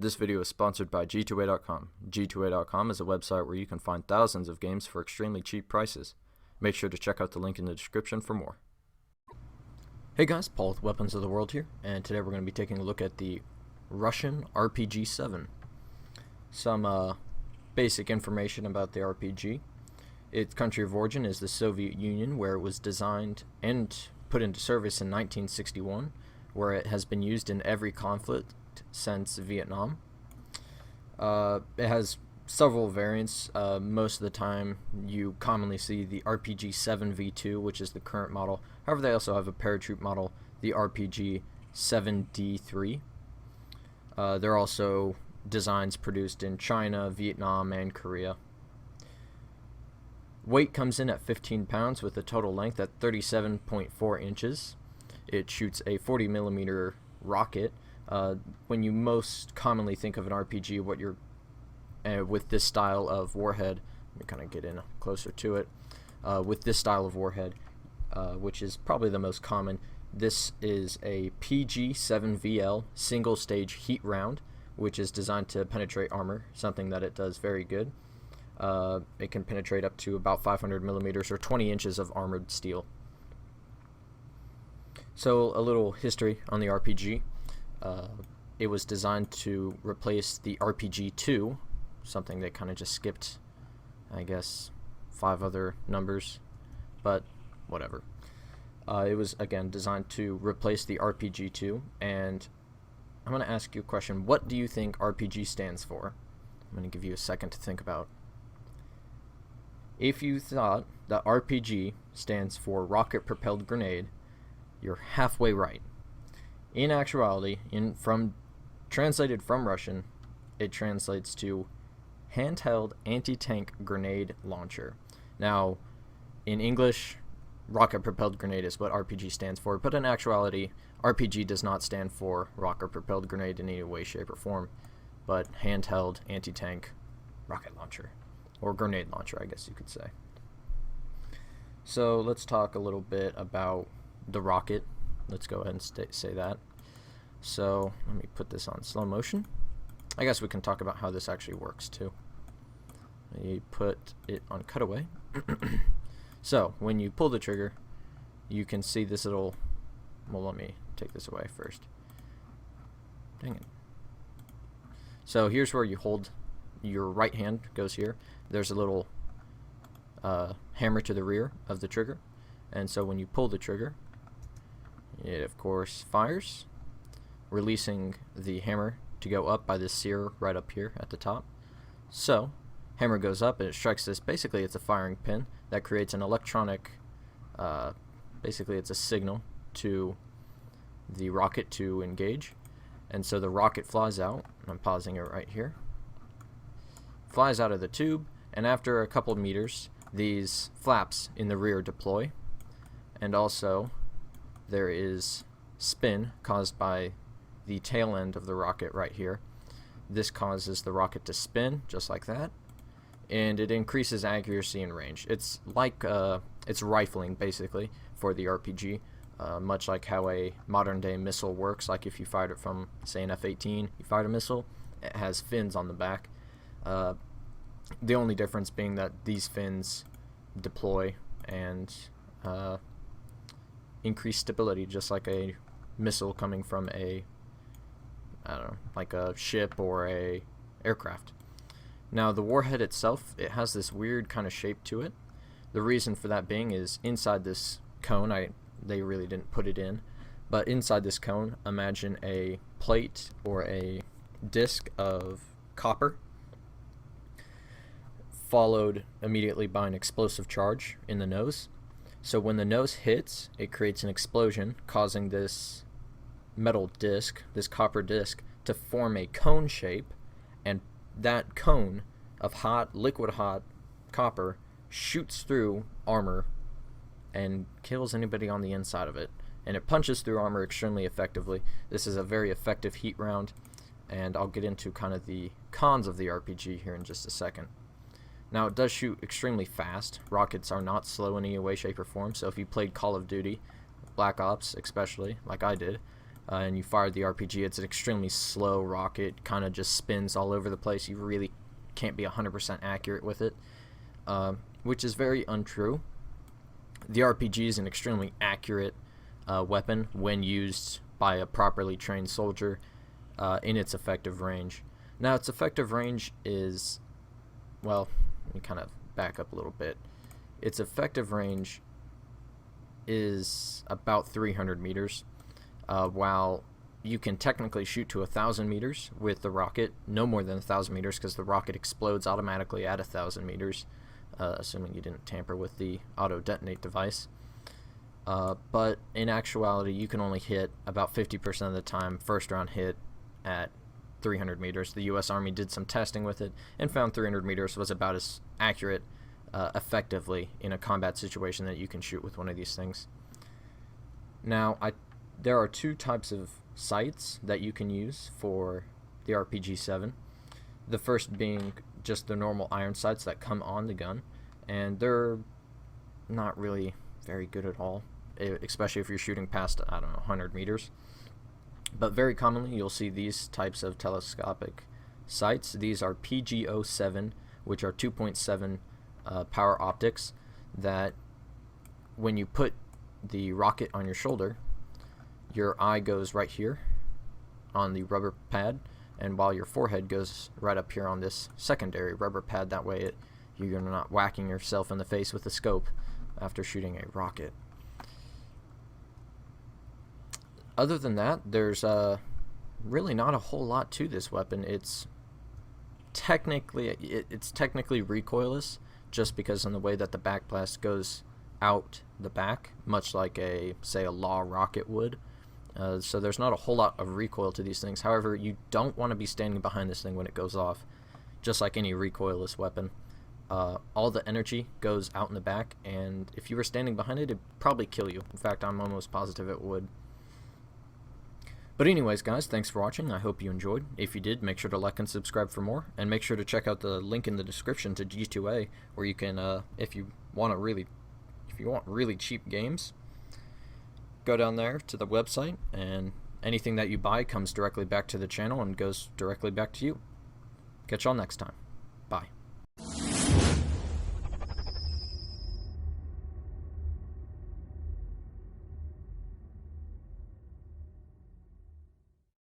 This video is sponsored by G2A.com. G2A.com is a website where you can find thousands of games for extremely cheap prices. Make sure to check out the link in the description for more. Hey guys, Paul with Weapons of the World here, and today we're going to be taking a look at the Russian RPG-7. Some basic information about the RPG. Its country of origin is the Soviet Union, where it was designed and put into service in 1961, where it has been used in every conflict since Vietnam. It has several variants. Most of the time you commonly see the RPG-7 V2, which is the current model. However, they also have a paratroop model, the RPG-7D3. There are also designs produced in China, Vietnam, and Korea. Weight comes in at 15 pounds with a total length at 37.4 inches. It shoots a 40mm rocket. When you most commonly think of an RPG, what you're with this style of warhead, let me kind of get in closer to it. With this style of warhead, which is probably the most common, this is a PG-7VL single-stage heat round, which is designed to penetrate armor, something that it does very good. It can penetrate up to about 500mm or 20 inches of armored steel. So a little history on the RPG. It was designed to replace the RPG-2, something they kind of just skipped, I guess, 5 other numbers, but whatever. It was, again, designed to replace the RPG-2, and I'm going to ask you a question. What do you think RPG stands for? I'm going to give you a second to think about. If you thought that RPG stands for rocket-propelled grenade, you're halfway right. In actuality, translated from Russian, it translates to handheld anti-tank grenade launcher. Now, in English, rocket-propelled grenade is what RPG stands for, but in actuality, RPG does not stand for rocket-propelled grenade in any way, shape, or form, but handheld anti-tank rocket launcher, or grenade launcher, I guess you could say. So let's talk a little bit about the rocket. Let's go ahead and say that. So let me put this on slow motion. I guess we can talk about how this actually works too. You put it on cutaway. So when you pull the trigger, you can see this little, well, let me take this away first. Dang it. So here's where you hold your right hand, goes here. There's a little hammer to the rear of the trigger, and so when you pull the trigger, it of course fires, releasing the hammer to go up by this sear right up here at the top. So hammer goes up and it strikes this. Basically it's a firing pin that creates an electronic, basically it's a signal to the rocket to engage, and so the rocket flies out. I'm pausing it right here. Flies out of the tube, and after a couple meters these flaps in the rear deploy, and also there is spin caused by the tail end of the rocket right here. This causes the rocket to spin just like that, and it increases accuracy and range. It's like it's rifling basically for the RPG, much like how a modern day missile works. Like if you fired it from, say, an F-18, you fired a missile, it has fins on the back. The only difference being that these fins deploy and increase stability, just like a missile coming from a, I don't know, like a ship or a aircraft. Now the warhead itself, it has this weird kind of shape to it. The reason for that being is inside this cone, they really didn't put it in, but inside this cone, imagine a plate or a disc of copper, followed immediately by an explosive charge in the nose. So when the nose hits, it creates an explosion, causing this metal disc, this copper disc, to form a cone shape, and that cone of hot, liquid hot copper shoots through armor and kills anybody on the inside of it. And it punches through armor extremely effectively. This is a very effective heat round, and I'll get into kind of the cons of the RPG here in just a second. Now, it does shoot extremely fast. Rockets are not slow in any way, shape, or form, so if you played Call of Duty, Black Ops especially, like I did, and you fire the RPG, it's an extremely slow rocket, kind of just spins all over the place. You really can't be 100% accurate with it, which is very untrue. The RPG is an extremely accurate weapon when used by a properly trained soldier in its effective range. Now, its effective range is, well, let me kind of back up a little bit. Its effective range is about 300 meters, while you can technically shoot to 1,000 meters with the rocket, no more than 1,000 meters, because the rocket explodes automatically at 1,000 meters, assuming you didn't tamper with the auto-detonate device. But in actuality, you can only hit about 50% of the time first round hit at 300 meters. The U.S. Army did some testing with it and found 300 meters was about as accurate effectively in a combat situation that you can shoot with one of these things. Now, there are two types of sights that you can use for the RPG-7. The first being just the normal iron sights that come on the gun, and they're not really very good at all, especially if you're shooting past, I don't know, 100 meters. But very commonly you'll see these types of telescopic sights. These are PG-7, which are 2.7 power optics, that when you put the rocket on your shoulder, your eye goes right here on the rubber pad, and while your forehead goes right up here on this secondary rubber pad. That way you're not whacking yourself in the face with a scope after shooting a rocket. Other than that, there's really not a whole lot to this weapon. It's technically recoilless, just because in the way that the backblast goes out the back, much like say a law rocket would. So there's not a whole lot of recoil to these things. However, you don't want to be standing behind this thing when it goes off, just like any recoilless weapon. All the energy goes out in the back, and if you were standing behind it, it'd probably kill you. In fact, I'm almost positive it would. But anyways, guys, thanks for watching. I hope you enjoyed. If you did, make sure to like and subscribe for more, and make sure to check out the link in the description to G2A, where you can, if you want really cheap games, go down there to the website, and anything that you buy comes directly back to the channel and goes directly back to you. Catch y'all next time. Bye.